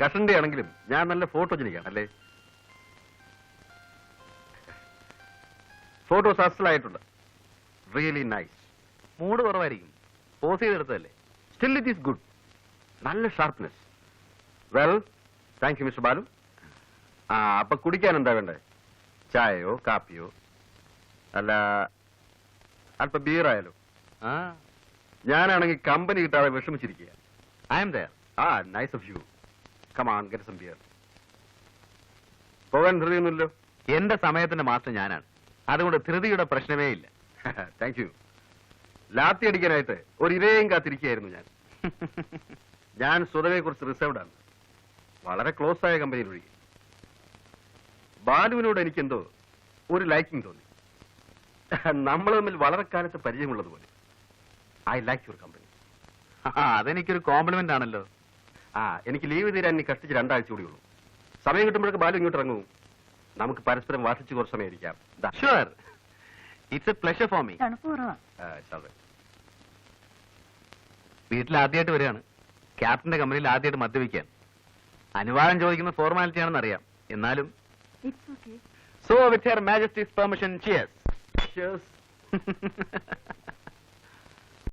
കഷന്റെ ആണെങ്കിലും ഞാൻ നല്ല ഫോട്ടോജനിക്കാണ് അല്ലേ? ഫോട്ടോസ് അസലായിട്ടുണ്ട്. Really nice. മൂഡ് കുറവായിരിക്കും, പോസ് ചെയ്തെടുത്തതല്ലേ. Still it is good. നല്ല sharpness. Well, thank you mister Balu. അപ്പൊ കുടിക്കാൻ എന്താ വേണ്ടേ? ചായയോ കാപ്പിയോ അല്ല അല്പ ബിയറായാലോ? ഞാനാണെങ്കിൽ കമ്പനി കിട്ടാതെ വിഷമിച്ചിരിക്കുക. I am there. Nice of you. Come on, get some beer. പോകാൻ ധൃതിയൊന്നുമില്ലോ? എന്റെ സമയത്തിന്റെ മാസ്റ്റർ ഞാനാണ്, അതുകൊണ്ട് ധൃതിയുടെ പ്രശ്നമേ ഇല്ല. Thank you. ലാത്തി അടിക്കാനായിട്ട് ഒരു ഇരയും കാത്തിരിക്കുകയായിരുന്നു ഞാൻ. ഞാൻ സ്വതവേ കുറിച്ച് റിസർവ്ഡ് ആണ്, വളരെ ക്ലോസ് ആയ കമ്പനിയിൽ ഒഴികെ. ബാലുവിനോട് എനിക്കെന്തോ ഒരു ലൈക്കിംഗ് തോന്നി. നമ്മൾ തമ്മിൽ വളരെ കാലത്ത് പരിചയമുള്ളതുപോലെ. I like your company. അതെനിക്കൊരു കോംപ്ലിമെന്റ് ആണല്ലോ. എനിക്ക് ലീവ് തീരാൻ ഇനി കഷ്ടിച്ച് 2 ആഴ്ച കൂടി ഉള്ളൂ. സമയം കിട്ടുമ്പോഴൊക്കെ ബാലു ഇങ്ങോട്ട് ഇറങ്ങും. നമുക്ക് പരസ്പരം വാസിച്ച് കുറച്ച് സമയം ഇരിക്കാം. Sure, it's A pleasure for me. വീട്ടിൽ ആദ്യമായിട്ട് വരികയാണ്, ക്യാപ്റ്റന്റെ കമ്പനിയിൽ ആദ്യമായിട്ട് മദ്യപിക്കാൻ. അനുവാദം ചോദിക്കുന്ന ഫോർമാലിറ്റി ആണെന്ന് അറിയാം, എന്നാലും. So with her Majesty's permission, cheers. Cheers.